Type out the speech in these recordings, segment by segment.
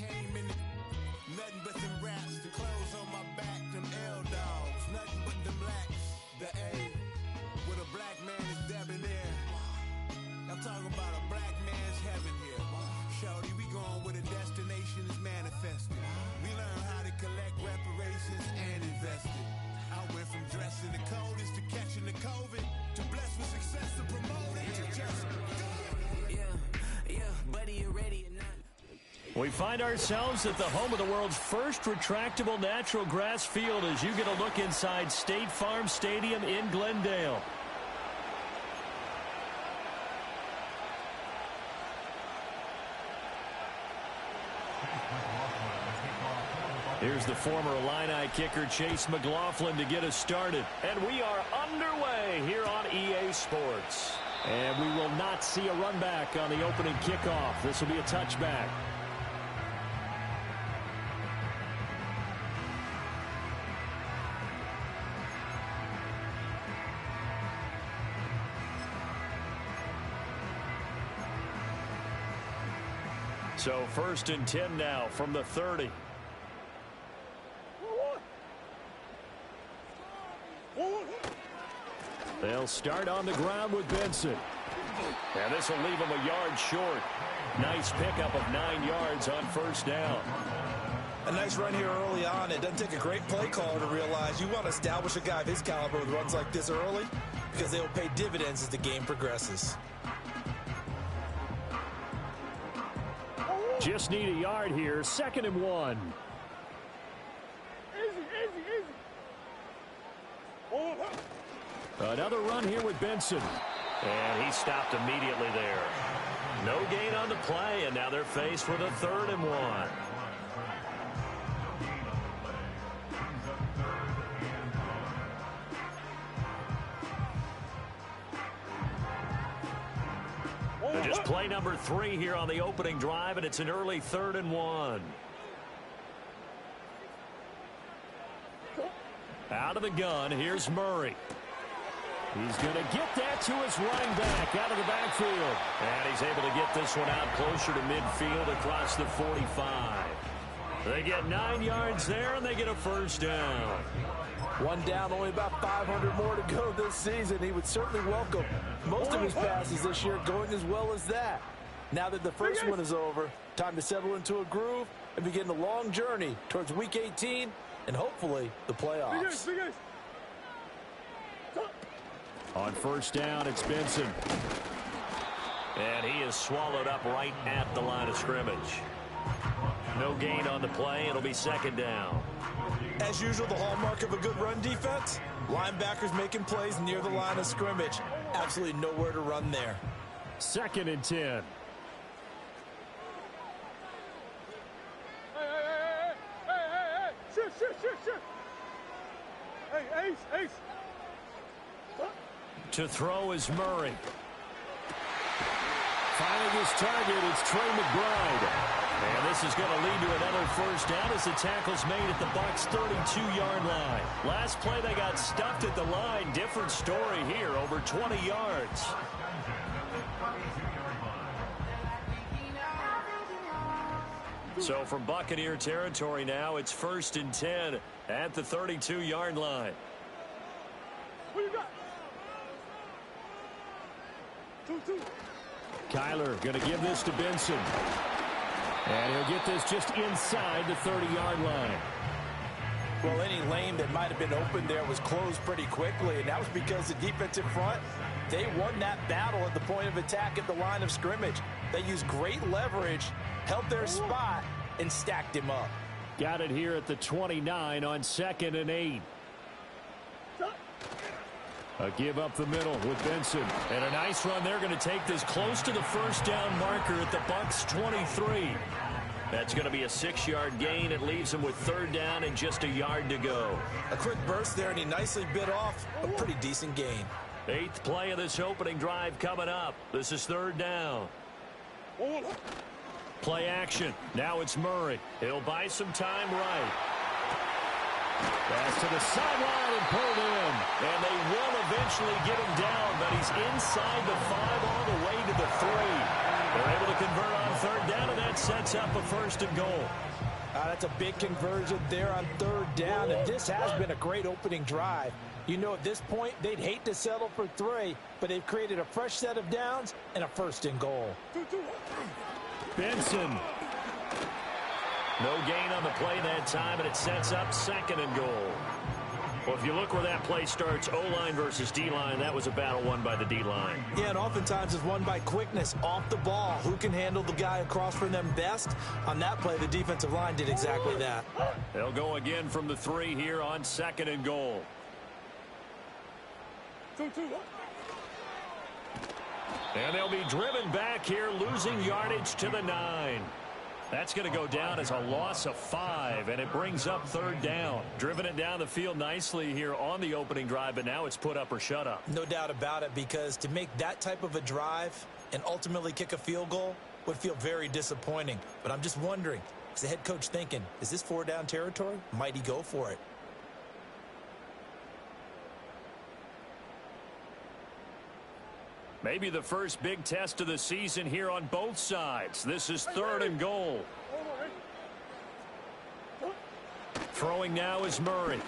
came in, nothing but them raps, the clothes on my back, them L-dogs, nothing but them blacks, the A, with a black man is debonair. I'm talking about a black man's heaven here. Shorty, we going where the destination is manifested. We learn how to collect reparations and invest it. I went from dressing the coldest to catching the COVID, to blessed with success to promote it, to just go. Yeah, buddy, you ready or not? We find ourselves at the home of the world's first retractable natural grass field as you get a look inside State Farm Stadium in Glendale. Here's the former Illini kicker Chase McLaughlin to get us started. And we are underway here on EA Sports. And we will not see a run back on the opening kickoff. This will be a touchback. So 1st and 10 now from the 30. They'll start on the ground with Benson. And this will leave him a yard short. Nice pickup of 9 yards on 1st down. A nice run here early on. It doesn't take a great play caller to realize you want to establish a guy of his caliber with runs like this early because they will pay dividends as the game progresses. Just need a yard here. 2nd and 1. Another run here with Benson. And he stopped immediately there. No gain on the play, and now they're faced with a 3rd and 1. Just play number 3 here on the opening drive, and it's an early 3rd and 1. Out of the gun, here's Murray. He's going to get that to his running back out of the backfield. And he's able to get this one out closer to midfield across the 45. They get 9 yards there, and they get a 1st down. One down, only about 500 more to go this season. He would certainly welcome most of his passes this year going as well as that. Now that the first one is over, time to settle into a groove and begin the long journey towards Week 18 and hopefully the playoffs. On 1st down, it's Benson. And he is swallowed up right at the line of scrimmage. No gain on the play. It'll be 2nd down. As usual, the hallmark of a good run defense, linebackers making plays near the line of scrimmage. Absolutely nowhere to run there. 2nd and 10. Shoot. Hey, Ace. To throw is Murray. Finding his target, it's Trey McBride. And this is going to lead to another 1st down as the tackle's made at the Bucs' 32-yard line. Last play, they got stuffed at the line. Different story here, over 20 yards. So from Buccaneer territory now, it's 1st and 10 at the 32-yard line. What you got? Two. Kyler going to give this to Benson. And he'll get this just inside the 30-yard line. Well, any lane that might have been open there was closed pretty quickly, and that was because the defensive front, they won that battle at the point of attack at the line of scrimmage. They used great leverage, held their spot, and stacked him up. Got it here at the 29 on 2nd and 8. A give up the middle with Benson. And a nice run. They're going to take this close to the 1st down marker at the Bucs' 23. That's going to be a 6-yard gain. It leaves him with 3rd down and just a yard to go. A quick burst there, and he nicely bit off a pretty decent gain. 8th play of this opening drive coming up. This is 3rd down. Play action. Now it's Murray. He'll buy some time right. Pass to the sideline and pulled in. And they will eventually get him down, but he's inside the 5 all the way to the 3. They're able to convert on third down, and that sets up a first and goal. That's a big conversion there on third down, and this has been a great opening drive. You know, at this point, they'd hate to settle for 3, but they've created a fresh set of downs and a first and goal. Benson. No gain on the play that time, and it sets up second and goal. Well, if you look where that play starts, O-line versus D-line, that was a battle won by the D-line. Yeah, and oftentimes it's won by quickness off the ball. Who can handle the guy across from them best? On that play, the defensive line did exactly that. They'll go again from the 3 here on second and goal. 2-2. And they'll be driven back here, losing yardage to the 9. That's going to go down as a loss of 5, and it brings up third down. Driven it down the field nicely here on the opening drive, but now it's put up or shut up. No doubt about it, because to make that type of a drive and ultimately kick a field goal would feel very disappointing. But I'm just wondering, is the head coach thinking, is this 4-down territory? Might he go for it? Maybe the first big test of the season here on both sides. This is third and goal. Throwing now is Murray.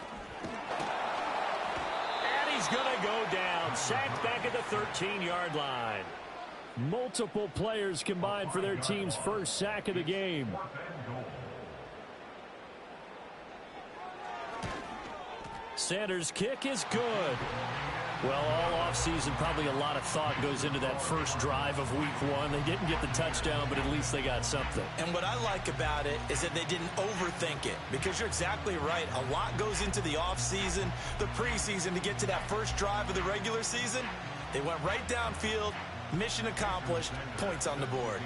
And he's going to go down. Sacked back at the 13-yard line. Multiple players combined for their team's first sack of the game. Sanders' kick is good. Well, all offseason, probably a lot of thought goes into that first drive of week 1. They didn't get the touchdown, but at least they got something. And what I like about it is that they didn't overthink it, because you're exactly right. A lot goes into the offseason, the preseason to get to that first drive of the regular season. They went right downfield, mission accomplished, points on the board.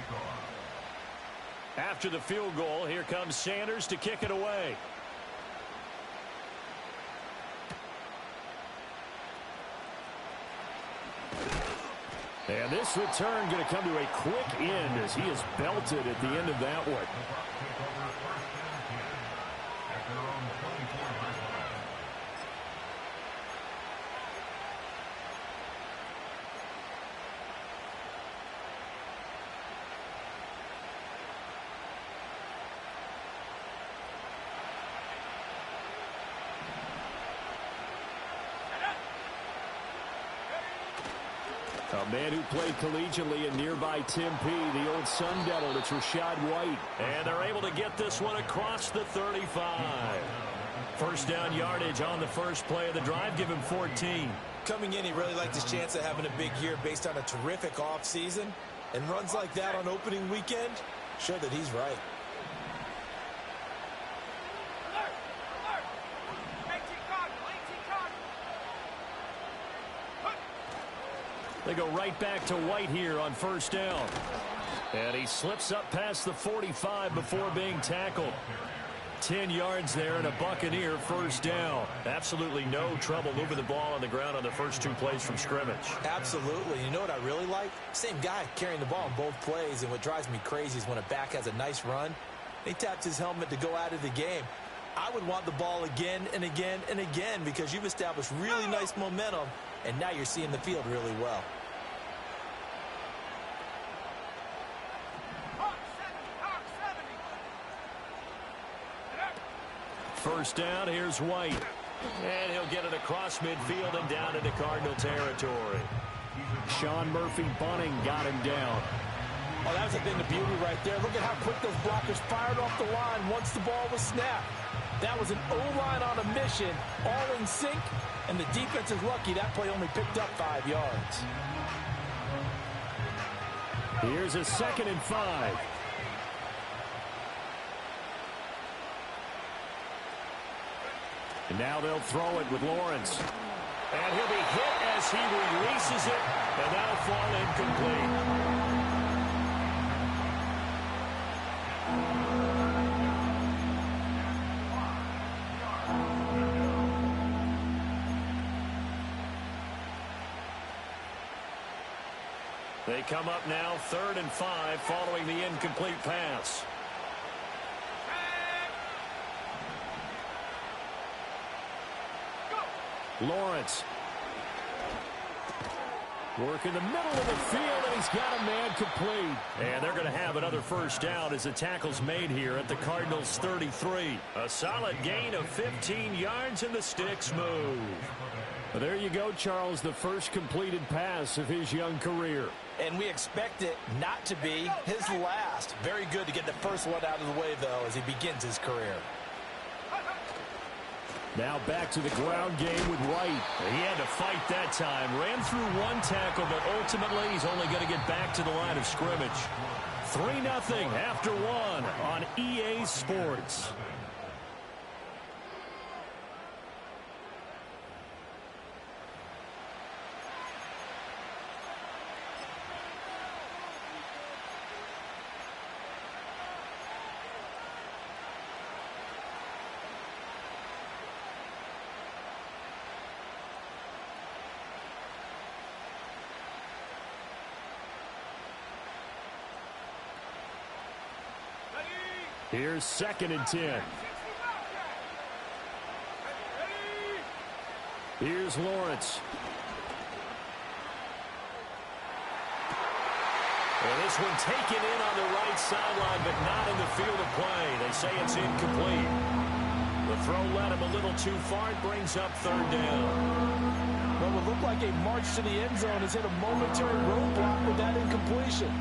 After the field goal, here comes Sanders to kick it away. And this return going to come to a quick end as he is belted at the end of that one. A man who played collegiately in nearby Tempe, the old Sun Devil, it's Rachaad White. And they're able to get this one across the 35. First down yardage on the first play of the drive, give him 14. Coming in, he really liked his chance of having a big year based on a terrific offseason. And runs like that on opening weekend show that he's right. They go right back to White here on first down. And he slips up past the 45 before being tackled. 10 yards there and a Buccaneer first down. Absolutely no trouble moving the ball on the ground on the first 2 plays from scrimmage. Absolutely. You know what I really like? Same guy carrying the ball in both plays, and what drives me crazy is when a back has a nice run, he taps his helmet to go out of the game. I would want the ball again and again and again, because you've established really nice momentum, and now you're seeing the field really well. First down, here's White. And he'll get it across midfield and down into Cardinal territory. Sean Murphy-Bunting got him down. Oh, that was a thing of beauty right there. Look at how quick those blockers fired off the line once the ball was snapped. That was an O-line on a mission, all in sync, and the defense is lucky that play only picked up 5 yards. Here's a 2nd and 5. And now they'll throw it with Lawrence. And he'll be hit as he releases it, and that'll fall incomplete. They come up now 3rd and 5 following the incomplete pass. Lawrence. Work in the middle of the field, and he's got a man complete. And they're going to have another first down as the tackle's made here at the Cardinals' 33. A solid gain of 15 yards, and the sticks move. Well, there you go, Charles, the first completed pass of his young career. And we expect it not to be his last. Very good to get the first one out of the way, though, as he begins his career. Now back to the ground game with Wright. He had to fight that time. Ran through one tackle, but ultimately he's only going to get back to the line of scrimmage. 3-0 after one on EA Sports. Here's 2nd and 10. Here's Lawrence. And this one taken in on the right sideline, but not in the field of play. They say it's incomplete. The throw led him a little too far. It brings up 3rd down. What would look like a march to the end zone has hit a momentary roadblock with that incompletion.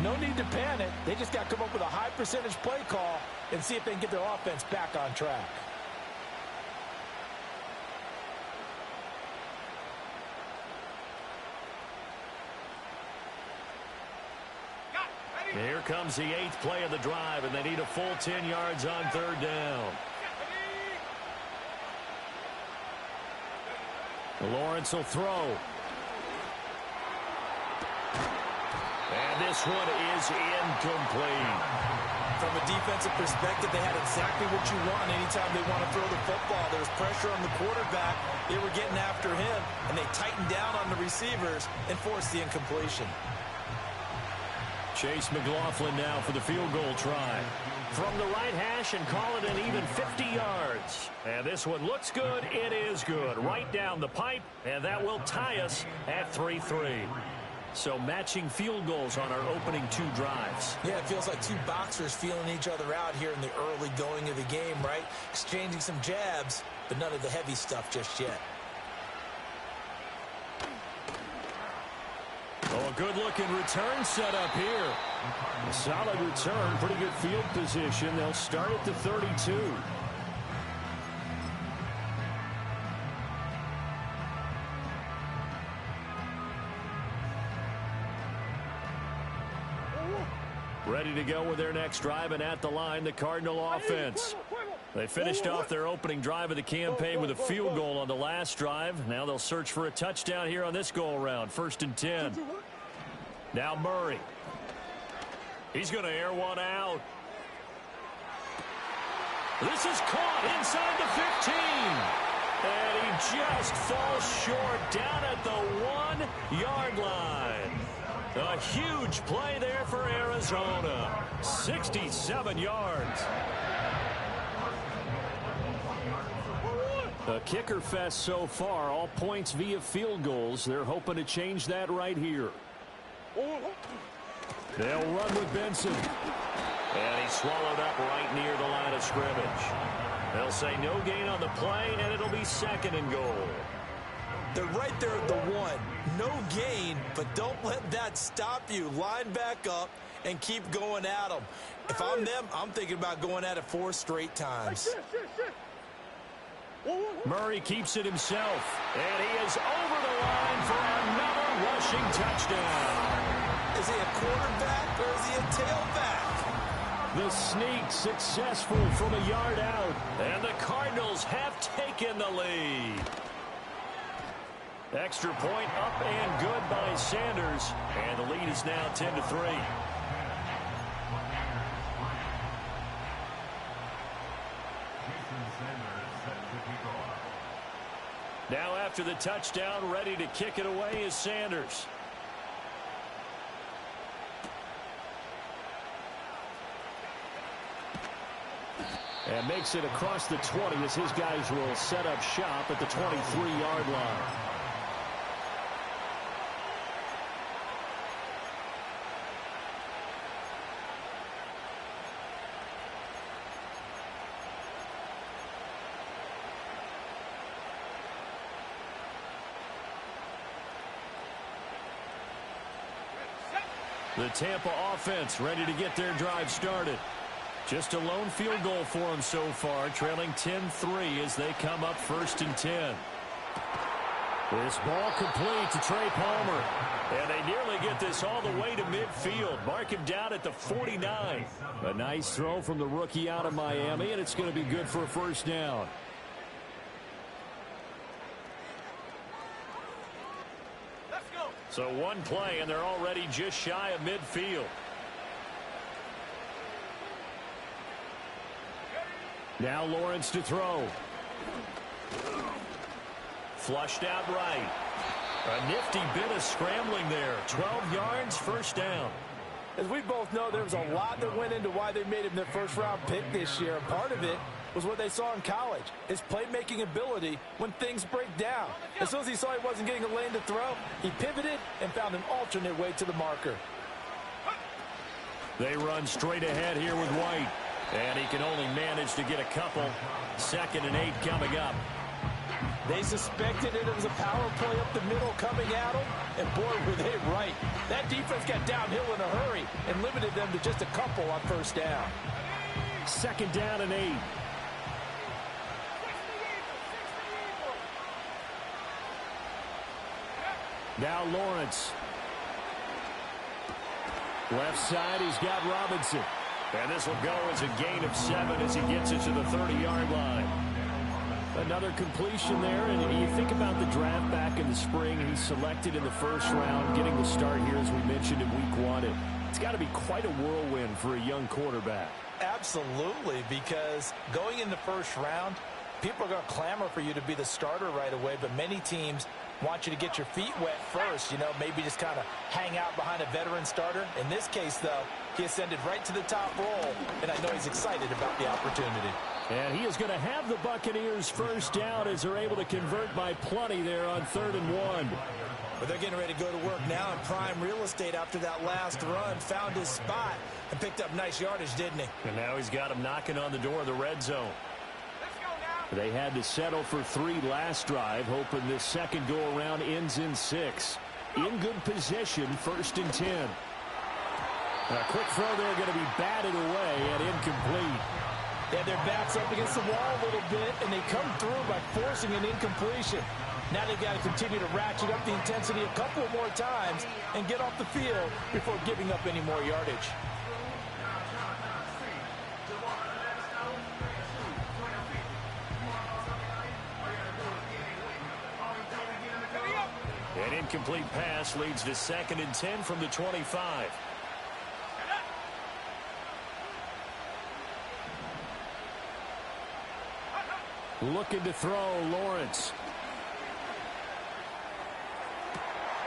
No need to panic. They just got to come up with a high percentage play call and see if they can get their offense back on track. Here comes the 8th play of the drive, and they need a full 10 yards on 3rd down. Lawrence will throw. And this one is incomplete. From a defensive perspective, they had exactly what you want anytime they want to throw the football. There was pressure on the quarterback. They were getting after him, and they tightened down on the receivers and forced the incompletion. Chase McLaughlin now for the field goal try. From the right hash and call it an even 50 yards. And this one looks good. It is good. Right down the pipe, and that will tie us at 3-3. So matching field goals on our opening 2 drives. Yeah, it feels like 2 boxers feeling each other out here in the early going of the game, right? Exchanging some jabs, but none of the heavy stuff just yet. Oh, a good-looking return set up here. A solid return, pretty good field position. They'll start at the 32. Ready to go with their next drive, and at the line, the Cardinal offense. They finished off their opening drive of the campaign with a field goal on the last drive. Now they'll search for a touchdown here on this go-around. 1st and 10. Now Murray. He's going to air one out. This is caught inside the 15. And he just falls short down at the 1-yard line. A huge play there for Arizona. 67 yards. A kicker fest so far. All points via field goals. They're hoping to change that right here. They'll run with Benson. And he's swallowed up right near the line of scrimmage. They'll say no gain on the play, and it'll be 2nd and goal. They're right there at the 1. No gain, but don't let that stop you. Line back up and keep going at them. If I'm them, I'm thinking about going at it 4 straight times. Murray keeps it himself, and he is over the line for another rushing touchdown. Is he a quarterback or is he a tailback? The sneak successful from a yard out, and the Cardinals have taken the lead. Extra point up and good by Sanders, and the lead is now 10-3. Now after the touchdown, ready to kick it away is Sanders. And makes it across the 20 as his guys will set up shop at the 23-yard line. The Tampa offense ready to get their drive started. Just a lone field goal for them so far, trailing 10-3 as they come up 1st and 10. This ball complete to Trey Palmer. And they nearly get this all the way to midfield. Mark him down at the 49. A nice throw from the rookie out of Miami, and it's going to be good for a first down. Let's go. So one play, and they're already just shy of midfield. Now Lawrence to throw. Flushed out right. A nifty bit of scrambling there. 12 yards, first down. As we both know, there was a lot that went into why they made him their first-round pick this year. Part of it was what they saw in college, his playmaking ability when things break down. As soon as he saw he wasn't getting a lane to throw, he pivoted and found an alternate way to the marker. They run straight ahead here with White. And he can only manage to get a couple. 2nd and 8 coming up. They suspected it was a power play up the middle coming at them, and boy, were they right. That defense got downhill in a hurry and limited them to just a couple on first down. 2nd down and 8. Now Lawrence. Left side, he's got Robinson. And this will go as a gain of 7 as he gets it to the 30-yard line. Another completion there, and you think about the draft back in the spring. He's selected in the 1st round, getting the start here, as we mentioned, in week 1. It's got to be quite a whirlwind for a young quarterback. Absolutely, because going in the 1st round, people are going to clamor for you to be the starter right away, but many teams want you to get your feet wet first, maybe just kind of hang out behind a veteran starter. In this case, though, he ascended right to the top role, and I know he's excited about the opportunity. And he is going to have the Buccaneers first down as they're able to convert by plenty there on 3rd and 1. But they're getting ready to go to work now in prime real estate after that last run. Found his spot and picked up nice yardage, didn't he? And now he's got him knocking on the door of the red zone. They had to settle for 3 last drive, hoping this second go-around ends in 6. In good position, 1st and 10. A quick throw there going to be batted away and incomplete. Yeah, their backs up against the wall a little bit, and they come through by forcing an incompletion. Now they've got to continue to ratchet up the intensity a couple more times and get off the field before giving up any more yardage. An incomplete pass leads to 2nd and 10 from the 25. Looking to throw, Lawrence.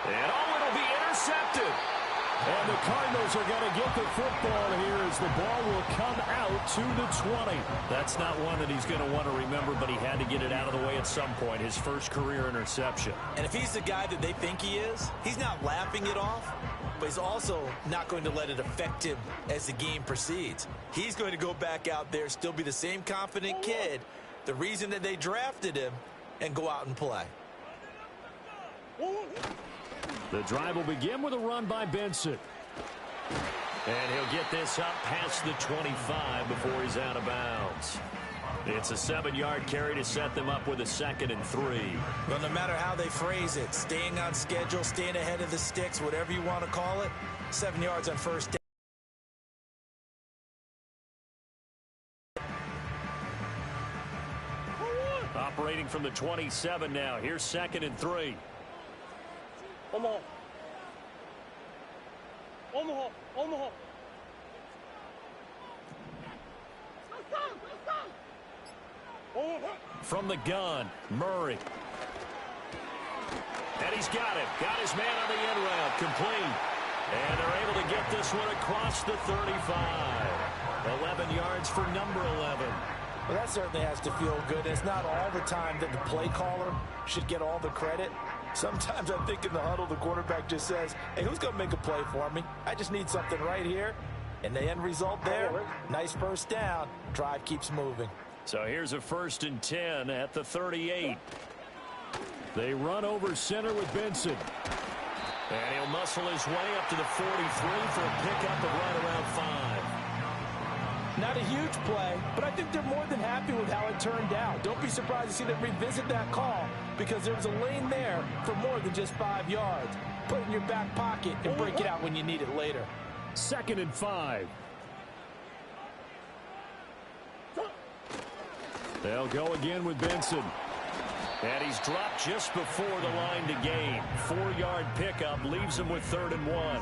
And it'll be intercepted. And the Cardinals are going to get the football here as the ball will come out to the 20. That's not one that he's going to want to remember, but he had to get it out of the way at some point. His first career interception. And if he's the guy that they think he is, he's not laughing it off, but he's also not going to let it affect him as the game proceeds. He's going to go back out there, still be the same confident kid, the reason that they drafted him, and go out and play. The drive will begin with a run by Benson. And he'll get this up past the 25 before he's out of bounds. It's a 7-yard carry to set them up with a 2nd and 3. Well, no matter how they phrase it, staying on schedule, staying ahead of the sticks, whatever you want to call it, 7 yards on first down. Operating from the 27 now. Here's 2nd and 3. Omaha. Omaha. Omaha. From the gun, Murray. And he's got it. Got his man on the end route. Complete. And they're able to get this one across the 35. 11 yards for number 11. Well, that certainly has to feel good. It's not all the time that the play caller should get all the credit. Sometimes I think in the huddle, the quarterback just says, hey, who's going to make a play for me? I just need something right here. And the end result there, nice first down. Drive keeps moving. So here's a 1st and 10 at the 38. They run over center with Benson. And he'll muscle his way up to the 43 for a pickup of right around 5. Not a huge play, but I think they're more than happy with how it turned out. Don't be surprised to see them revisit that call because there was a lane there for more than just 5 yards. Put it in your back pocket and break it out when you need it later. 2nd and 5. They'll go again with Benson. And he's dropped just before the line to gain. 4-yard pickup leaves him with 3rd and 1.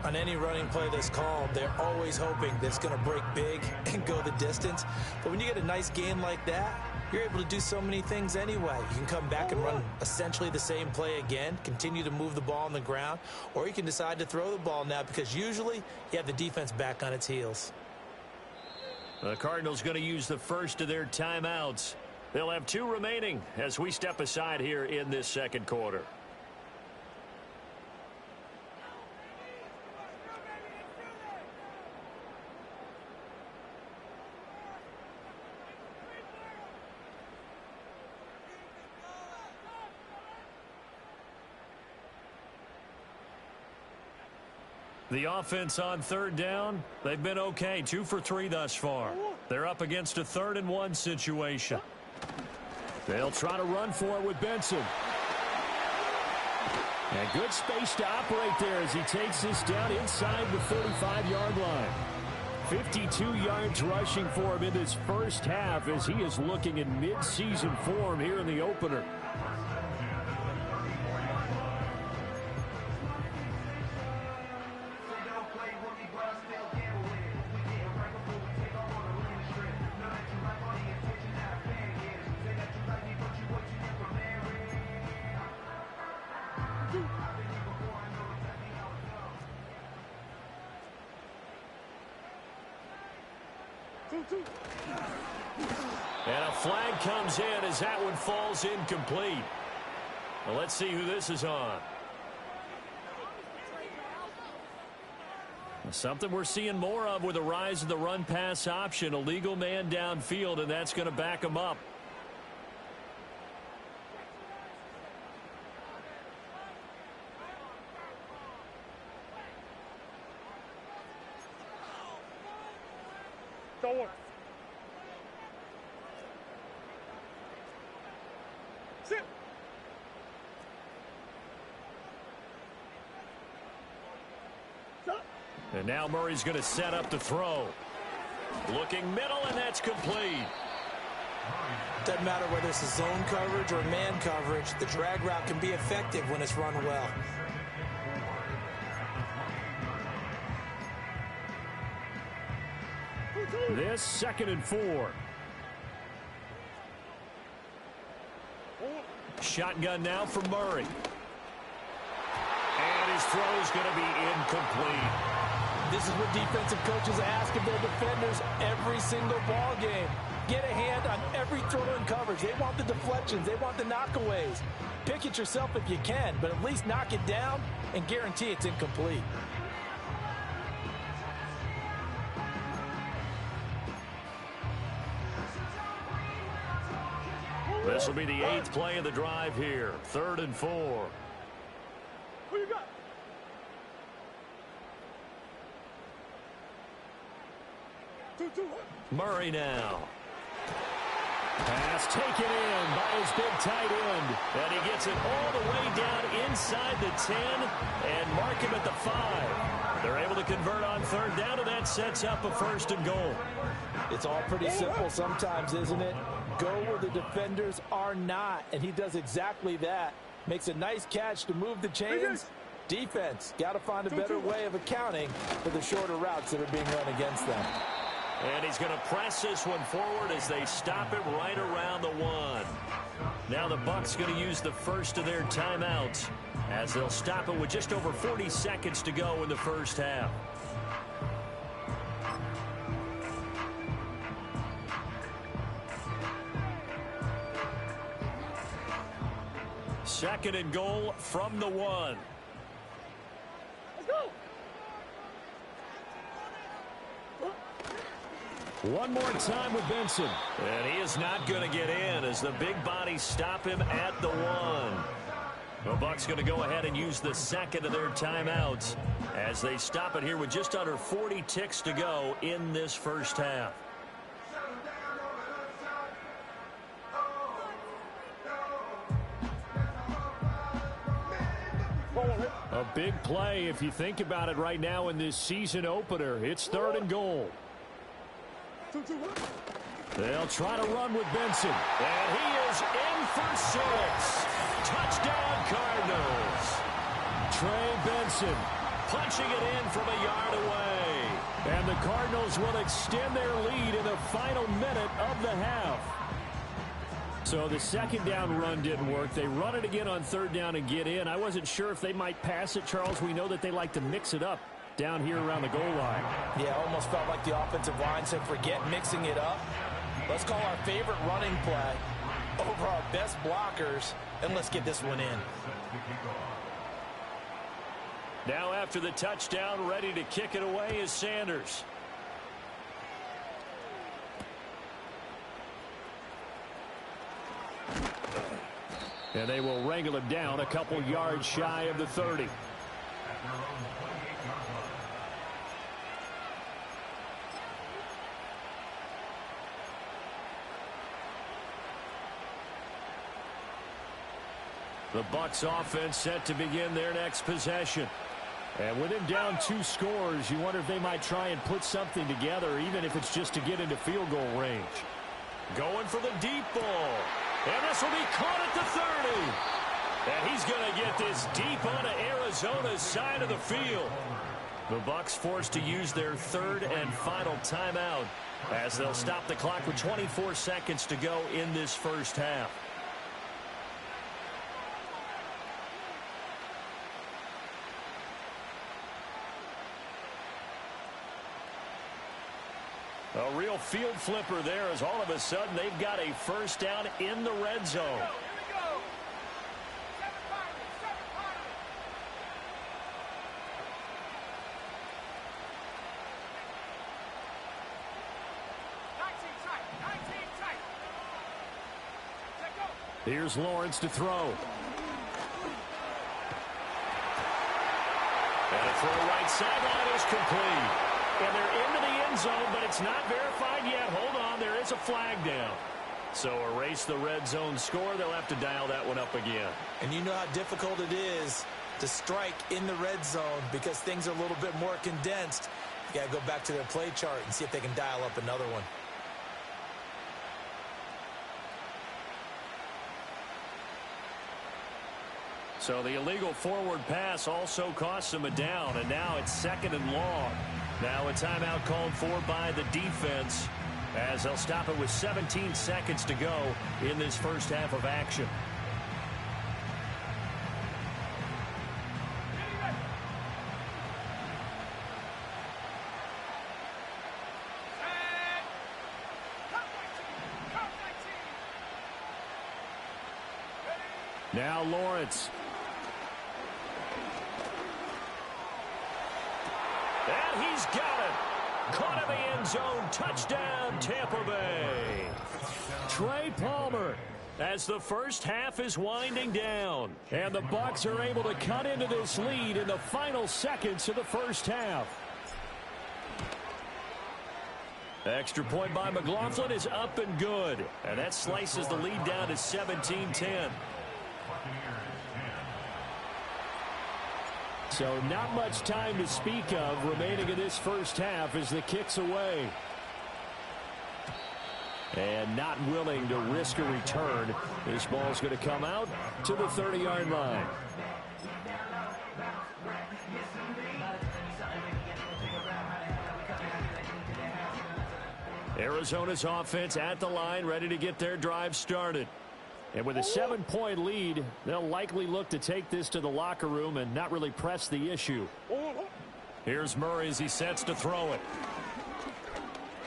On any running play that's called, they're always hoping that it's going to break big and go the distance. But when you get a nice gain like that, you're able to do so many things anyway. You can come back and run essentially the same play again, continue to move the ball on the ground, or you can decide to throw the ball now because usually you have the defense back on its heels. The Cardinals going to use the first of their timeouts. They'll have 2 remaining as we step aside here in this 2nd quarter. The offense on 3rd down, they've been okay. 2 for 3 thus far. They're up against a 3rd and 1 situation. They'll try to run for it with Benson. And good space to operate there as he takes this down inside the 35-yard line. 52 yards rushing for him in this first half as he is looking in mid-season form here in the opener. And a flag comes in as that one falls incomplete. Well, let's see who this is on. Something we're seeing more of with the rise of the run-pass option. A legal man downfield, and that's going to back him up. Go. Sit. And now Murray's going to set up the throw. Looking middle, and that's complete. Doesn't matter whether it's a zone coverage or man coverage, the drag route can be effective when it's run well. This 2nd and 4. Shotgun now for Murray. And his throw is going to be incomplete. This is what defensive coaches ask of their defenders every single ball game. Get a hand on every throw and coverage. They want the deflections. They want the knockaways. Pick it yourself if you can, but at least knock it down and guarantee it's incomplete. This will be the 8th play of the drive here. 3rd and 4. Who you got? Two. Murray now. Pass taken in by his big tight end. And he gets it all the way down inside the 10 and mark him at the 5. They're able to convert on 3rd down, and that sets up a 1st and goal. It's all pretty simple sometimes, isn't it? Go where the defenders are not, and he does exactly that. Makes a nice catch to move the chains. Defense, got to find a better way of accounting for the shorter routes that are being run against them. And he's going to press this one forward as they stop it right around the 1. Now the Bucs going to use the first of their timeouts as they'll stop it with just over 40 seconds to go in the first half. Second and goal from the 1. Let's go. One more time with Benson. And he is not going to get in as the big bodies stop him at the 1. The Bucs going to go ahead and use the second of their timeouts as they stop it here with just under 40 ticks to go in this first half. A big play if you think about it right now in this season opener. It's 3rd and goal. They'll try to run with Benson. And he is in for 6. Touchdown Cardinals. Trey Benson punching it in from a yard away. And the Cardinals will extend their lead in the final minute of the half. So the second down run didn't work. They run it again on 3rd down and get in. I wasn't sure if they might pass it, Charles. We know that they like to mix it up down here around the goal line. Yeah, almost felt like the offensive line said, forget mixing it up. Let's call our favorite running play over our best blockers, and let's get this one in. Now after the touchdown, ready to kick it away is Sanders. And they will wrangle him down a couple yards shy of the 30. The Bucs offense set to begin their next possession. And with him down 2 scores, you wonder if they might try and put something together, even if it's just to get into field goal range. Going for the deep ball. And this will be caught at the 30. And he's going to get this deep onto Arizona's side of the field. The Bucs forced to use their 3rd and final timeout as they'll stop the clock with 24 seconds to go in this first half. A real field flipper there as all of a sudden they've got a first down in the red zone. Here's Lawrence to throw. And a throw right sideline is complete. And they're into the end zone, but it's not verified yet. Hold on, there is a flag down. So erase the red zone score. They'll have to dial that one up again. And you know how difficult it is to strike in the red zone because things are a little bit more condensed. You got to go back to their play chart and see if they can dial up another one. So the illegal forward pass also costs them a down, and now it's 2nd and long. Now a timeout called for by the defense as they'll stop it with 17 seconds to go in this first half of action. Now Lawrence. And he's got it. Caught in the end zone. Touchdown, Tampa Bay. Trey Palmer as the first half is winding down. And the Bucs are able to cut into this lead in the final seconds of the first half. Extra point by McLaughlin is up and good. And that slices the lead down to 17-10. So not much time to speak of remaining in this first half as the kick's away. And not willing to risk a return. This ball's going to come out to the 30-yard line. Arizona's offense at the line, ready to get their drive started. And with a 7-point lead, they'll likely look to take this to the locker room and not really press the issue. Here's Murray as he sets to throw it.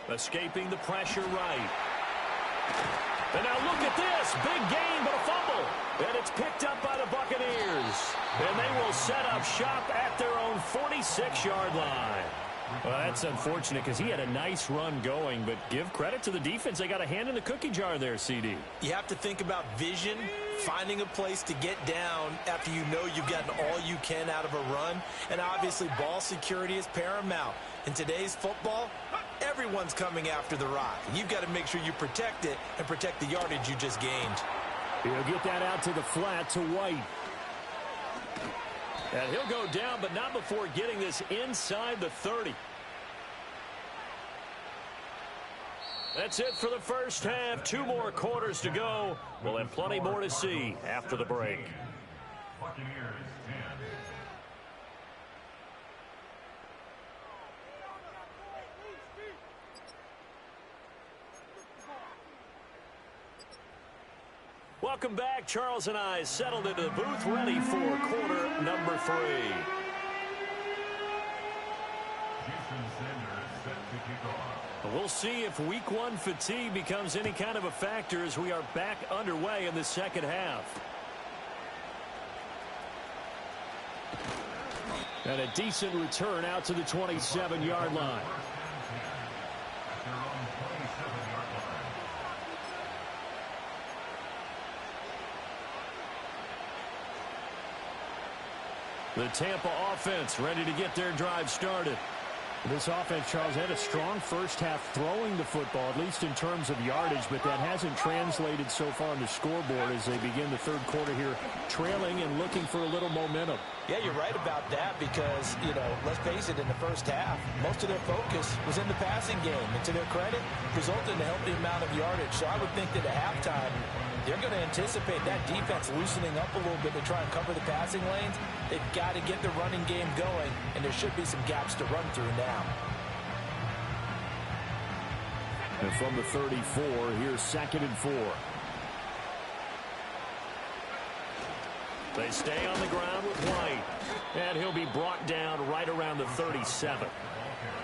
Escaping the pressure right. And now look at this. Big gain, but a fumble. And it's picked up by the Buccaneers. And they will set up shop at their own 46-yard line. Well, that's unfortunate because he had a nice run going, but give credit to the defense. They got a hand in the cookie jar there, CD. You have to think about vision, finding a place to get down after you know you've gotten all you can out of a run, and obviously ball security is paramount. In today's football, everyone's coming after the rock. You've got to make sure you protect it and protect the yardage you just gained. He'll get that out to the flat to White. And he'll go down, but not before getting this inside the 30. That's it for the first half. 2 more quarters to go. We'll have plenty more to see after the break. Welcome back. Charles and I settled into the booth, ready for quarter number 3. We'll see if week 1 fatigue becomes any kind of a factor as we are back underway in the second half. And a decent return out to the 27-yard line. The Tampa offense ready to get their drive started. This offense, Charles, had a strong first half throwing the football, at least in terms of yardage, but that hasn't translated so far on the scoreboard as they begin the third quarter here, trailing and looking for a little momentum. Yeah, you're right about that because, let's face it, in the first half, most of their focus was in the passing game. And to their credit, resulted in a healthy amount of yardage. So I would think that at halftime, they're going to anticipate that defense loosening up a little bit to try and cover the passing lanes. They've got to get the running game going, and there should be some gaps to run through now. And from the 34, here's 2nd and 4. They stay on the ground with White. And he'll be brought down right around the 37.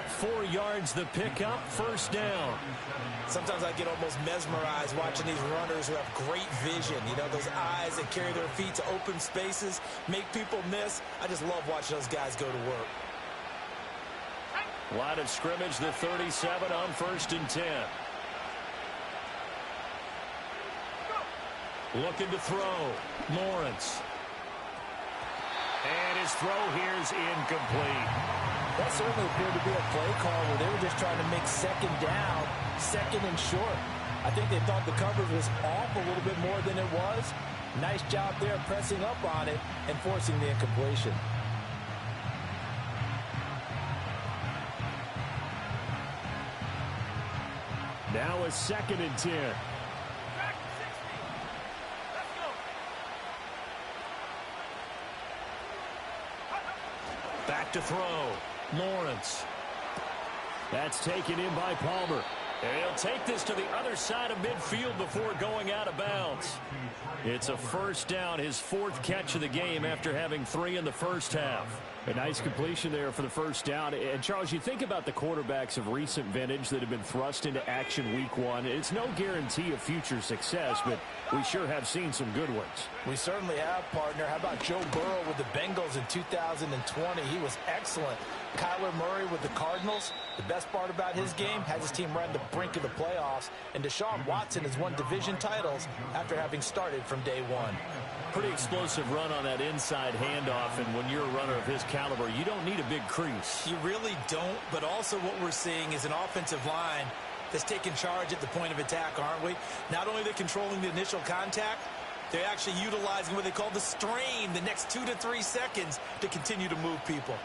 4 yards the pickup, first down. Sometimes I get almost mesmerized watching these runners who have great vision. Those eyes that carry their feet to open spaces, make people miss. I just love watching those guys go to work. Line of scrimmage, the 37 on 1st and 10. Looking to throw. Lawrence. And his throw here's incomplete. That certainly appeared to be a play call where they were just trying to make second down, second and short. I think they thought the coverage was off a little bit more than it was. Nice job there pressing up on it and forcing the incompletion. Now a 2nd and 10. Back to throw. Lawrence. That's taken in by Palmer. And he'll take this to the other side of midfield before going out of bounds. It's a first down, his 4th catch of the game after having 3 in the first half. A nice completion there for the first down. And, Charles, you think about the quarterbacks of recent vintage that have been thrust into action week 1. It's no guarantee of future success, but we sure have seen some good ones. We certainly have, partner. How about Joe Burrow with the Bengals in 2020? He was excellent. Kyler Murray with the Cardinals. The best part about his game, has his team right on the brink of the playoffs. And Deshaun Watson has won division titles after having started from day 1. Pretty explosive run on that inside handoff, and when you're a runner of his caliber, you don't need a big crease. You really don't, but also what we're seeing is an offensive line that's taking charge at the point of attack, aren't we? Not only are they controlling the initial contact, they're actually utilizing what they call the strain, the next 2 to 3 seconds to continue to move people.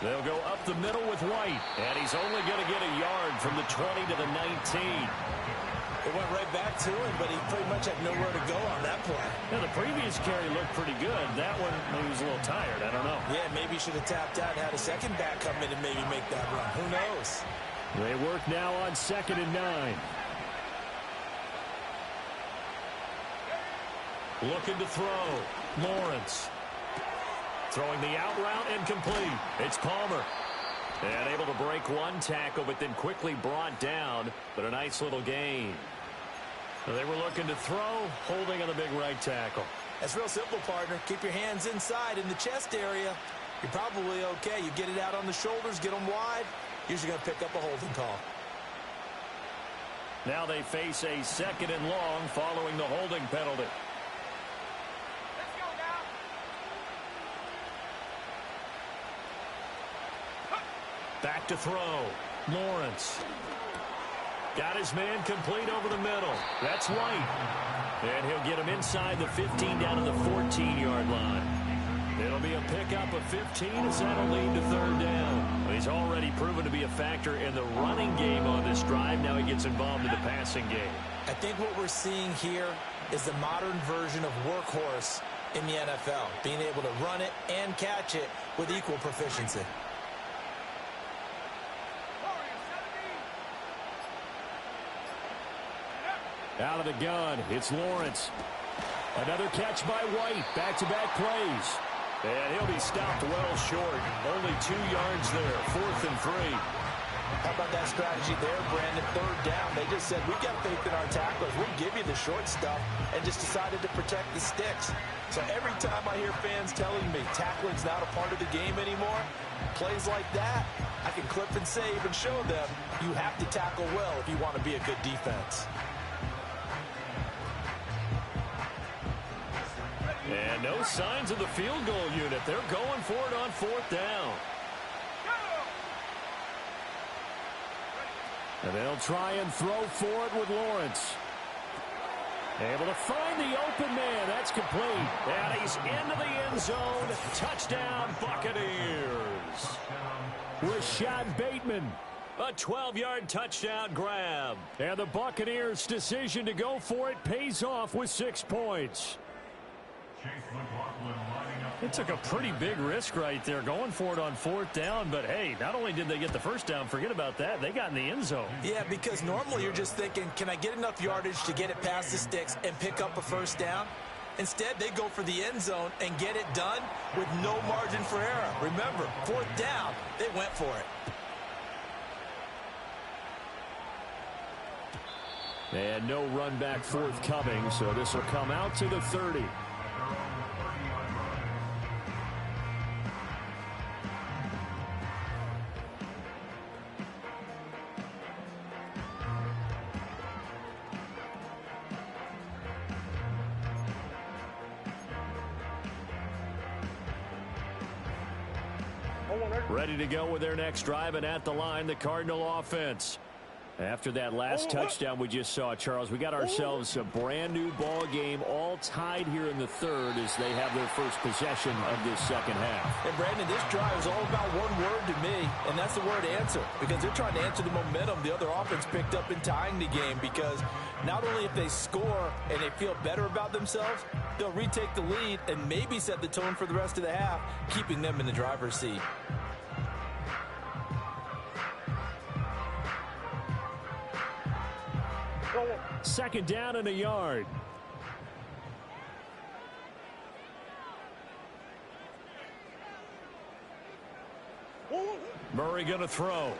They'll go up the middle with White, and he's only going to get a yard from the 20 to the 19. It went right back to him, but he pretty much had nowhere to go on that play. Now, the previous carry looked pretty good. That one, he was a little tired. I don't know. Yeah, maybe he should have tapped out and had a second back come in and maybe make that run. Who knows? They work now on 2nd and 9. Looking to throw. Lawrence. Throwing the out route incomplete. It's Palmer. And able to break one tackle, but then quickly brought down. But a nice little gain. They were looking to throw, holding on the big right tackle. That's real simple, partner. Keep your hands inside in the chest area. You're probably okay. You get it out on the shoulders, get them wide. Usually going to pick up a holding call. Now they face a 2nd and long following the holding penalty. Let's go now. Back to throw. Lawrence. Got his man complete over the middle. That's White. And he'll get him inside the 15 down to the 14-yard line. It'll be a pickup of 15 as that'll lead to 3rd down. He's already proven to be a factor in the running game on this drive. Now he gets involved in the passing game. I think what we're seeing here is the modern version of workhorse in the NFL, being able to run it and catch it with equal proficiency. Out of the gun, it's Lawrence. Another catch by White. Back-to-back plays. And he'll be stopped well short. Only 2 yards there. 4th and 3. How about that strategy there, Brandon? 3rd down. They just said, we've got faith in our tacklers. We'll give you the short stuff, and just decided to protect the sticks. So every time I hear fans telling me tackling's not a part of the game anymore, plays like that, I can clip and save and show them you have to tackle well if you want to be a good defense. And no signs of the field goal unit. They're going for it on 4th down. And they'll try and throw for it with Lawrence. Able to find the open man. That's complete. And he's into the end zone. Touchdown, Buccaneers. Rashad Bateman. A 12-yard touchdown grab. And the Buccaneers' decision to go for it pays off with 6 points. It took a pretty big risk right there going for it on 4th down, but hey, not only did they get the 1st down, forget about that, they got in the end zone. Yeah, because normally you're just thinking, can I get enough yardage to get it past the sticks and pick up a 1st down? Instead, they go for the end zone and get it done with no margin for error. Remember, 4th down, they went for it. And no run back forthcoming, so this will come out to the 30. Ready to go with their next drive, and at the line, the Cardinal offense. After that last touchdown we just saw, Charles, we got ourselves a brand new ball game, all tied here in the 3rd as they have their first possession of this 2nd half. And Brandon, this drive is all about one word to me, and that's the word answer, because they're trying to answer the momentum the other offense picked up in tying the game, because not only if they score and they feel better about themselves, they'll retake the lead and maybe set the tone for the rest of the half, keeping them in the driver's seat. 2nd down and a yard. Murray going to throw.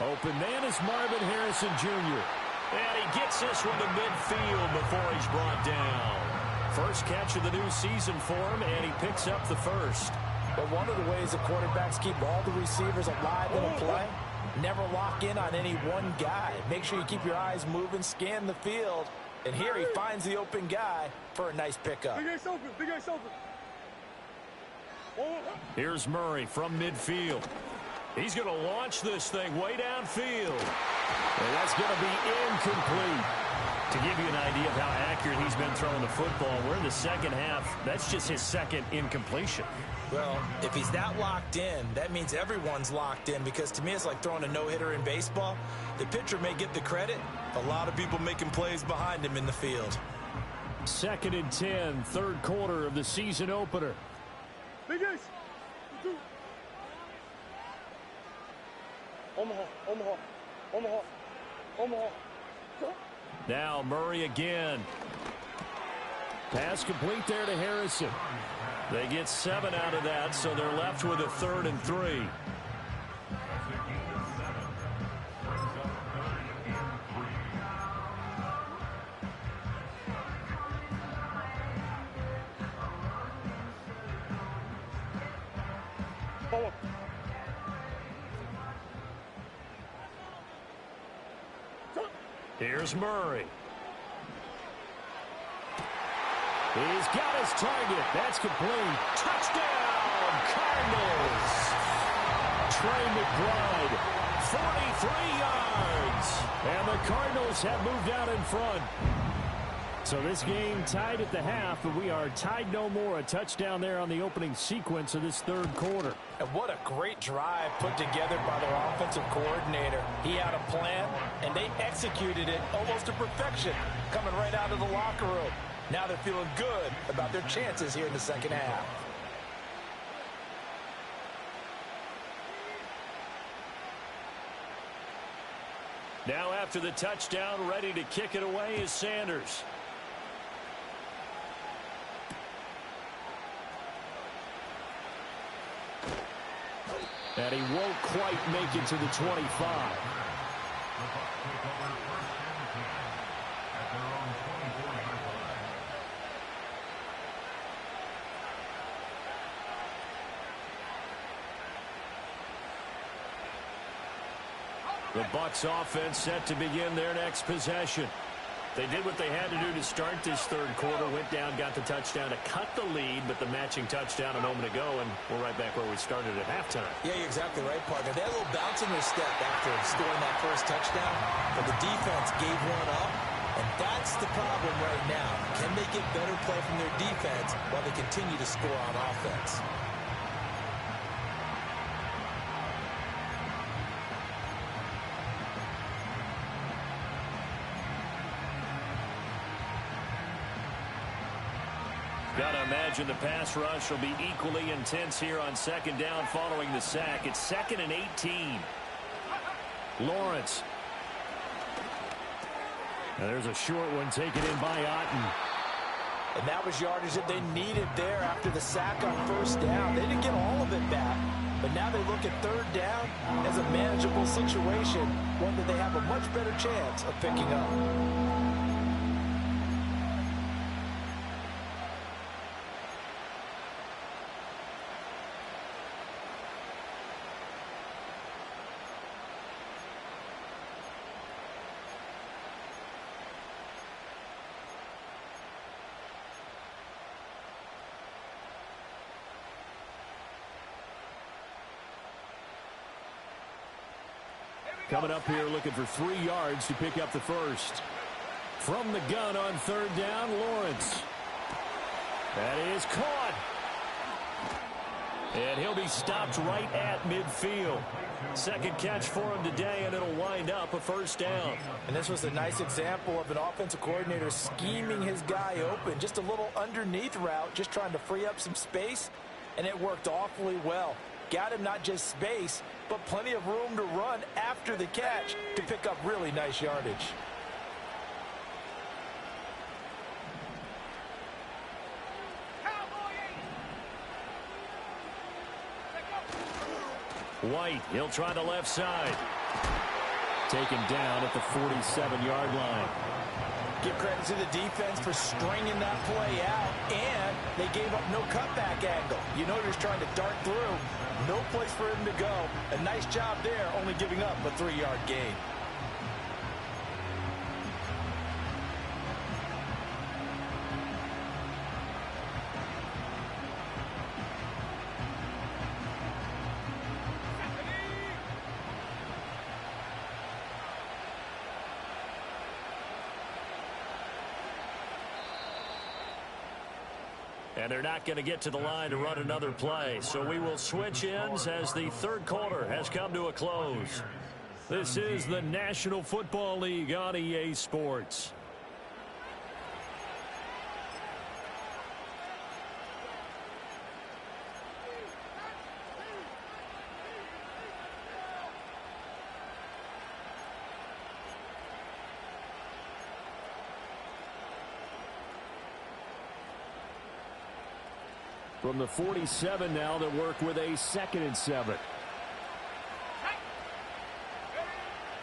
Open man is Marvin Harrison Jr. And he gets this one to midfield before he's brought down. First catch of the new season for him, and he picks up the 1st. But one of the ways the quarterbacks keep all the receivers alive in a play, never lock in on any one guy. Make sure you keep your eyes moving, scan the field. And here he finds the open guy for a nice pickup. Big ace open, big ace open. Here's Murray from midfield. He's going to launch this thing way downfield. And that's going to be incomplete. To give you an idea of how accurate he's been throwing the football, we're in the 2nd half. That's just his 2nd incompletion. Well, if he's that locked in, that means everyone's locked in, because to me it's like throwing a no-hitter in baseball. The pitcher may get the credit, a lot of people making plays behind him in the field. 2nd and 10, 3rd quarter of the season opener. Big ace. Omaha, Omaha, Omaha, Omaha. Now Murray again. Pass complete there to Harrison. They get 7 out of that, so they're left with a 3rd and 3. Come on. Here's Murray. He's got his target. That's complete. Touchdown, Cardinals. Trey McBride, 43 yards. And the Cardinals have moved out in front. So this game tied at the half, but we are tied no more. A touchdown there on the opening sequence of this third quarter. And what a great drive put together by their offensive coordinator. He had a plan, and they executed it almost to perfection, coming right out of the locker room. Now they're feeling good about their chances here in the second half. Now after the touchdown, ready to kick it away is Sanders. And he won't quite make it to the 25. The Bucs offense set to begin their next possession. They did what they had to do to start this third quarter, went down, got the touchdown to cut the lead, but the matching touchdown a moment ago, and we're right back where we started at halftime. Yeah, you're exactly right, partner. They had a little bounce in their step after scoring that first touchdown, but the defense gave one up, and that's the problem right now. Can they get better play from their defense while they continue to score on offense? Gotta imagine the pass rush will be equally intense here on second down following the sack. It's 2nd and 18. Lawrence. And there's a short one taken in by Otten. And that was yardage that they needed there after the sack on first down. They didn't get all of it back, but now they look at third down as a manageable situation, one that they have a much better chance of picking up. Coming up here looking for 3 yards to pick up the first. From the gun on third down, Lawrence. That is caught. And he'll be stopped right at midfield. Second catch for him today, and it'll wind up a first down. And this was a nice example of an offensive coordinator scheming his guy open. Just a little underneath route, just trying to free up some space, and it worked awfully well. Got him not just space, but plenty of room to run after the catch to pick up really nice yardage. White, he'll try the left side. Taken down at the 47-yard line. Give credit to the defense for stringing that play out, and they gave up no cutback angle. You know, he's trying to dart through. No place for him to go. A nice job there, only giving up a 3-yard gain. And they're not going to get to the line to run another play. So we will switch ends as the third quarter has come to a close. This is the National Football League on EA Sports. From the 47 now, they work with a 2nd and 7.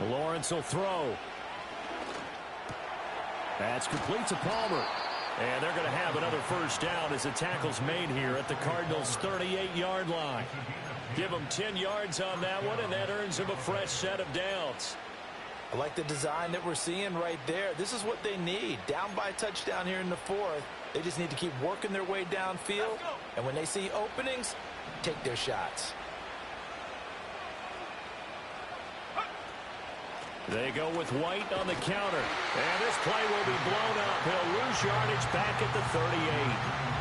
Lawrence will throw. That's complete to Palmer. And they're going to have another first down as the tackle's made here at the Cardinals' 38-yard line. Give them 10 yards on that one, and that earns them a fresh set of downs. I like the design that we're seeing right there. This is what they need. Down by a touchdown here in the fourth. They just need to keep working their way downfield. And when they see openings, take their shots. They go with White on the counter. And this play will be blown up. He'll lose yardage back at the 38.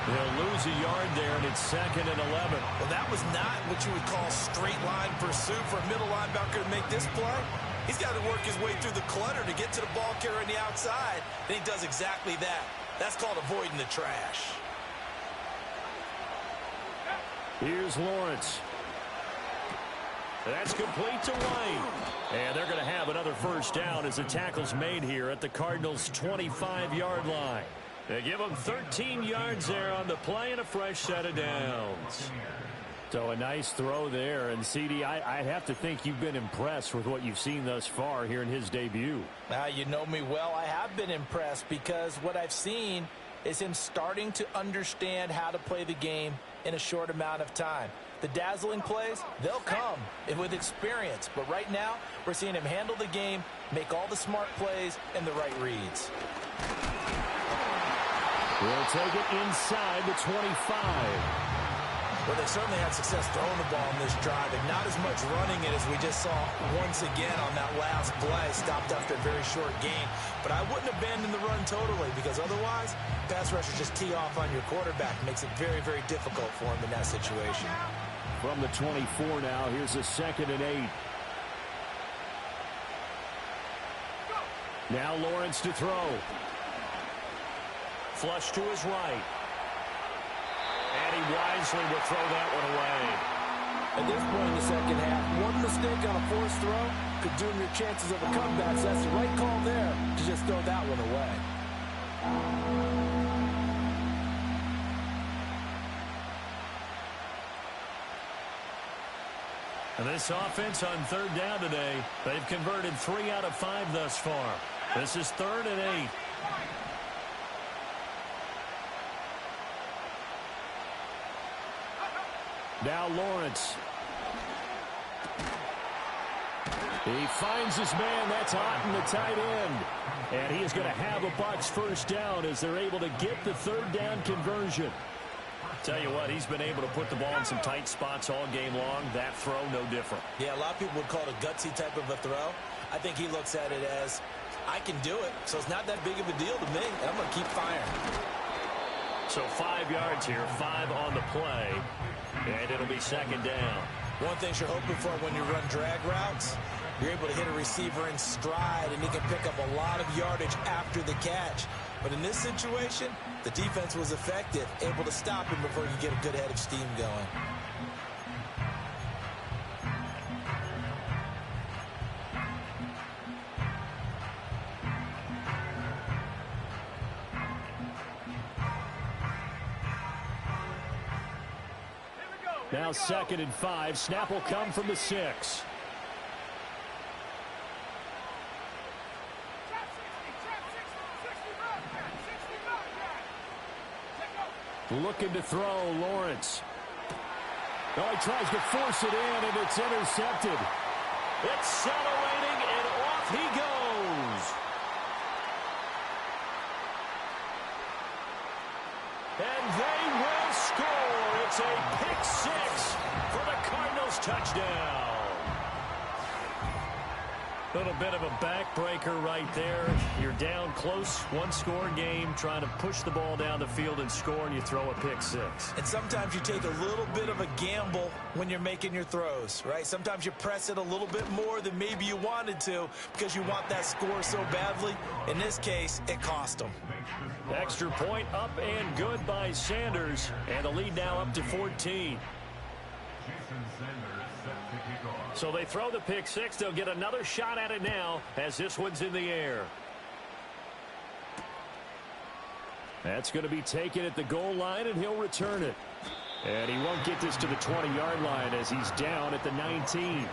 They'll lose a yard there, and it's 2nd and 11. Well, that was not what you would call straight line pursuit for a middle linebacker to make this play. He's got to work his way through the clutter to get to the ball carrier on the outside, and he does exactly that. That's called avoiding the trash. Here's Lawrence. That's complete to White. And they're going to have another first down as the tackle's made here at the Cardinals' 25-yard line. They give them 13 yards there on the play and a fresh set of downs. So a nice throw there. And, CD, I have to think you've been impressed with what you've seen thus far here in his debut. Now, you know me well. I have been impressed because what I've seen is him starting to understand how to play the game in a short amount of time. The dazzling plays, they'll come with experience. But right now, we're seeing him handle the game, make all the smart plays, and the right reads. We'll take it inside the 25. Well, they certainly had success throwing the ball in this drive, and not as much running it as we just saw once again on that last play. Stopped after a very short gain. But I wouldn't abandon the run totally, because otherwise, pass rushers just tee off on your quarterback. It makes it very, very difficult for him in that situation. From the 24 now, here's a 2nd and 8. Now Lawrence to throw. Flush to his right. And he wisely will throw that one away. At this point in the second half, one mistake on a forced throw could doom your chances of a comeback. So that's the right call there to just throw that one away. And this offense on 3rd down today, they've converted 3 out of 5 thus far. This is 3rd and 8. Now Lawrence. He finds his man. That's Otten, the tight end. And he is going to have a Bucs first down as they're able to get the 3rd down conversion. Tell you what, he's been able to put the ball in some tight spots all game long. That throw, no different. Yeah, a lot of people would call it a gutsy type of a throw. I think he looks at it as, I can do it, so it's not that big of a deal to me, and I'm going to keep firing. So 5 yards here, 5 on the play, and it'll be 2nd down. One thing you're hoping for when you run drag routes, you're able to hit a receiver in stride, and he can pick up a lot of yardage after the catch. But in this situation, the defense was effective, able to stop him before you get a good head of steam going. Now 2nd and 5. Snap will come from the 6. Looking to throw, Lawrence. Oh, he tries to force it in, and it's intercepted. Accelerating, and off he goes. And they will score. It's a pick 6 for the Cardinals touchdown. A little bit of a backbreaker right there. You're down close, one-score game, trying to push the ball down the field and score, and you throw a pick 6. And sometimes you take a little bit of a gamble when you're making your throws, right? Sometimes you press it a little bit more than maybe you wanted to because you want that score so badly. In this case, it cost them. Extra point up and good by Sanders, and the lead now up to 14. So they throw the pick 6. They'll get another shot at it now as this one's in the air. That's going to be taken at the goal line, and he'll return it. And he won't get this to the 20-yard line as he's down at the 19.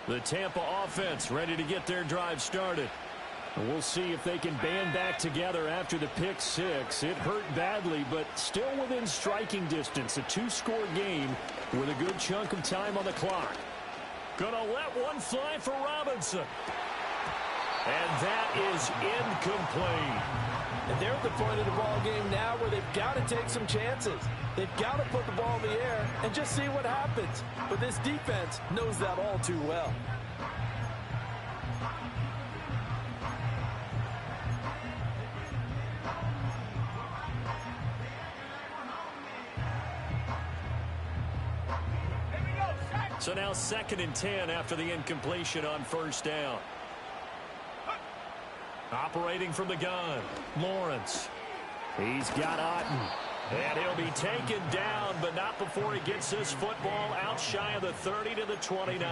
The Tampa offense ready to get their drive started. And we'll see if they can band back together after the pick six. It hurt badly, but still within striking distance. A two-score game with a good chunk of time on the clock. Gonna let one fly for Robinson. And that is incomplete. And they're at the point of the ball game now where they've got to take some chances. They've got to put the ball in the air and just see what happens. But this defense knows that all too well. So now 2nd and 10 after the incompletion on first down. Operating from the gun, Lawrence. He's got Otten. And he'll be taken down, but not before he gets this football out shy of the 30 to the 29.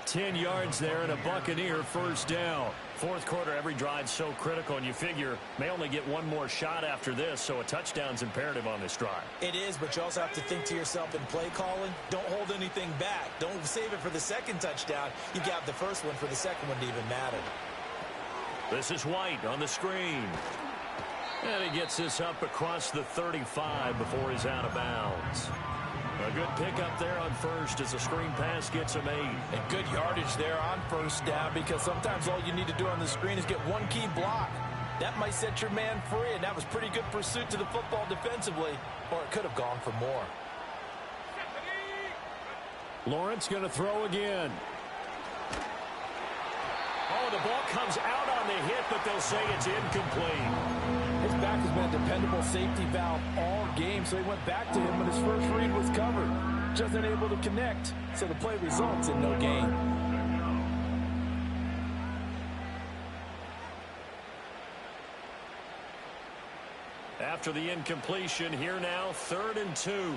10 yards there and a Buccaneer first down. Fourth quarter, every drive's so critical, and you figure may only get one more shot after this, so a touchdown's imperative on this drive. It is, but you also have to think to yourself in play calling, don't hold anything back. Don't save it for the second touchdown. You got the first one for the second one to even matter. This is White on the screen. And he gets this up across the 35 before he's out of bounds. A good pickup there on first as the screen pass gets him 8. And good yardage there on first down, because sometimes all you need to do on the screen is get one key block. That might set your man free, and that was pretty good pursuit to the football defensively, or it could have gone for more. Lawrence going to throw again. Oh, the ball comes out on the hit, but they'll say it's incomplete. His back has been a dependable safety valve all game, so he went back to him when his first read was covered. Just unable to connect, so the play results in no gain. After the incompletion, here now, 3rd and 2.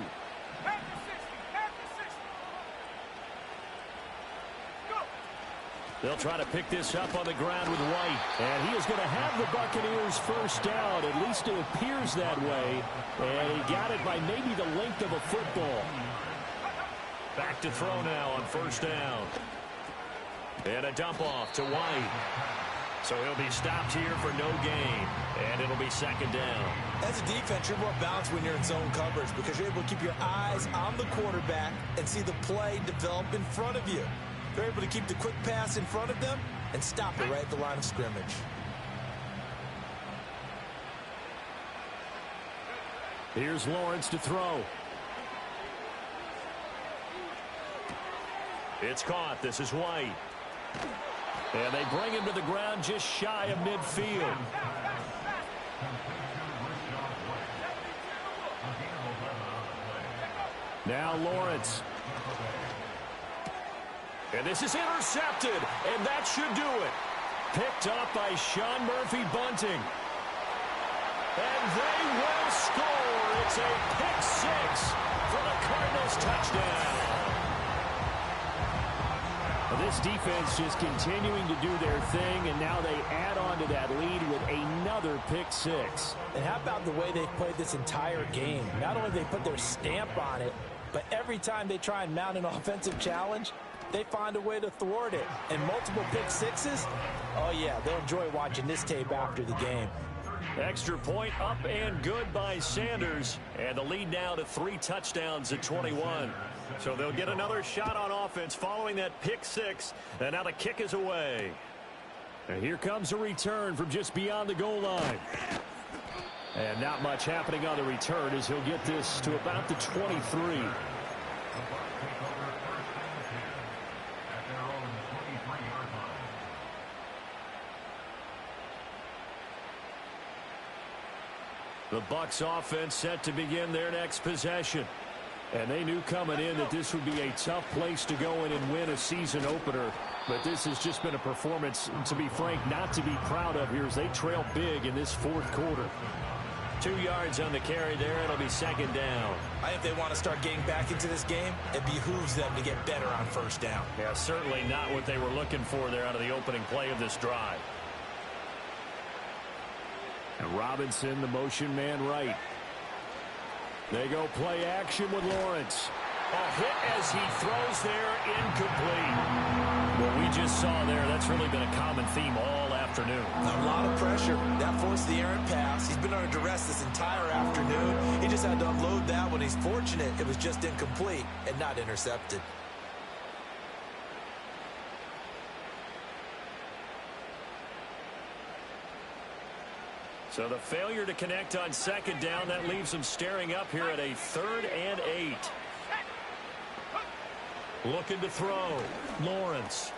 They'll try to pick this up on the ground with White. And he is going to have the Buccaneers first down. At least it appears that way. And he got it by maybe the length of a football. Back to throw now on first down. And a dump off to White. So he'll be stopped here for no gain. And it'll be 2nd down. As a defense, you're more balanced when you're in zone coverage because you're able to keep your eyes on the quarterback and see the play develop in front of you. They're able to keep the quick pass in front of them and stop it right at the line of scrimmage. Here's Lawrence to throw. It's caught. This is White. And they bring him to the ground just shy of midfield. Now Lawrence. And this is intercepted, and that should do it. Picked up by Sean Murphy-Bunting. And they will score. It's a pick six for the Cardinals touchdown. Well, this defense just continuing to do their thing, and now they add on to that lead with another pick six. And how about the way they've played this entire game? Not only they put their stamp on it, but every time they try and mount an offensive challenge, they find a way to thwart it. And multiple pick sixes, oh yeah, they'll enjoy watching this tape after the game. Extra point up and good by Sanders. And the lead now to 3 touchdowns at 21. So they'll get another shot on offense following that pick six. And now the kick is away. And here comes a return from just beyond the goal line. And not much happening on the return as he'll get this to about the 23. The Bucs offense set to begin their next possession. And they knew coming in that this would be a tough place to go in and win a season opener. But this has just been a performance, to be frank, not to be proud of here as they trail big in this fourth quarter. 2 yards on the carry there. It'll be 2nd down. I think they want to start getting back into this game. It behooves them to get better on first down. Yeah, certainly not what they were looking for there out of the opening play of this drive. And Robinson, the motion man right. They go play action with Lawrence. A hit as he throws there, incomplete. What we just saw there, that's really been a common theme all afternoon. A lot of pressure. That forced the errant pass. He's been under duress this entire afternoon. He just had to unload that one. He's fortunate it was just incomplete and not intercepted. So the failure to connect on second down, that leaves him staring up here at a 3rd and 8. Looking to throw. Lawrence.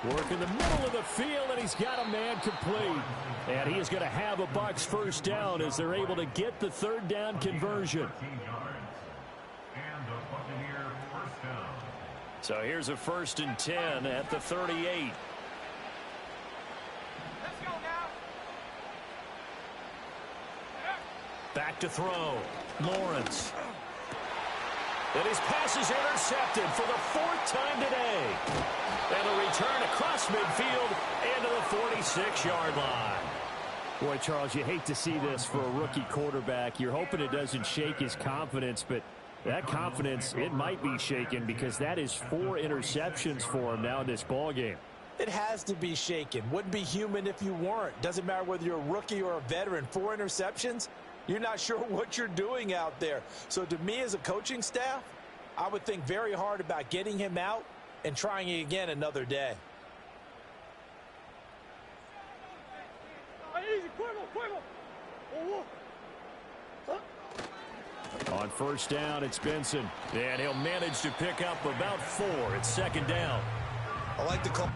Work in the middle of the field, and he's got a man complete. And he is going to have a Bucs first down as they're able to get the 3rd down conversion. So here's a 1st and 10 at the 38. Back to throw. Lawrence. And his pass is intercepted for the 4th time today. And a return across midfield into the 46-yard line. Boy, Charles, you hate to see this for a rookie quarterback. You're hoping it doesn't shake his confidence, but that confidence, it might be shaken because that is 4 interceptions for him now in this ballgame. It has to be shaken. Wouldn't be human if you weren't. Doesn't matter whether you're a rookie or a veteran. 4 interceptions? You're not sure what you're doing out there. So to me as a coaching staff, I would think very hard about getting him out and trying it again another day. On first down, it's Benson. And he'll manage to pick up about 4. It's 2nd down. I like the call.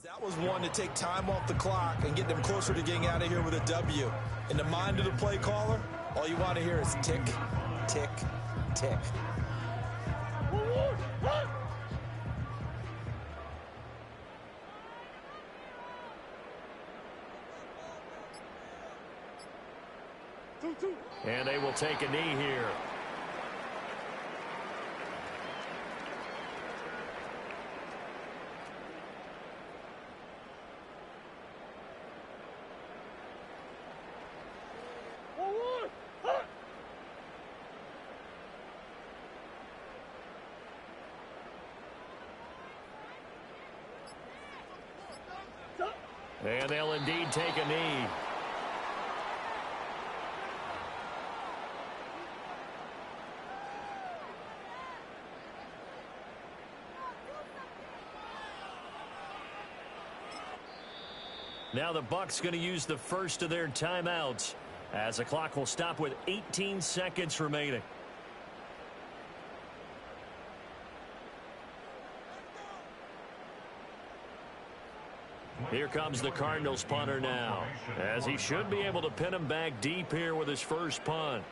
That was one to take time off the clock and get them closer to getting out of here with a W. In the mind of the play caller, all you want to hear is tick, tick, tick. And they will take a knee here. And they'll indeed take a knee. Now the Bucs going to use the first of their timeouts as the clock will stop with 18 seconds remaining. Here comes the Cardinals punter now, as he should be able to pin him back deep here with his first punt.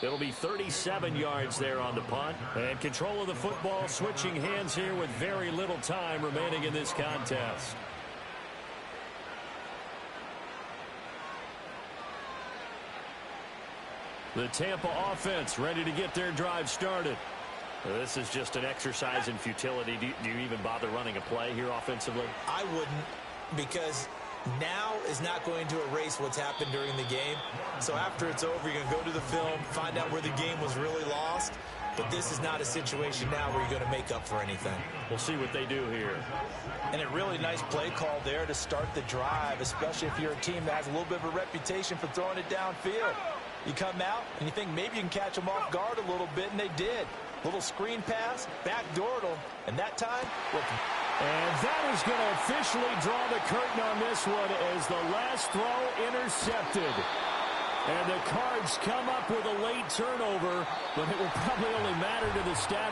It'll be 37 yards there on the punt. And control of the football switching hands here with very little time remaining in this contest. The Tampa offense ready to get their drive started. This is just an exercise in futility. Do you even bother running a play here offensively? I wouldn't, because now is not going to erase what's happened during the game. So after it's over, you're going to go to the film, find out where the game was really lost. But this is not a situation now where you're going to make up for anything. We'll see what they do here. And a really nice play call there to start the drive, especially if you're a team that has a little bit of a reputation for throwing it downfield. You come out and you think maybe you can catch them off guard a little bit, and they did. Little screen pass, backdoored them, and that time, look. And that is going to officially draw the curtain on this one as the last throw intercepted. And the Cards come up with a late turnover, but it will probably only matter to the stat.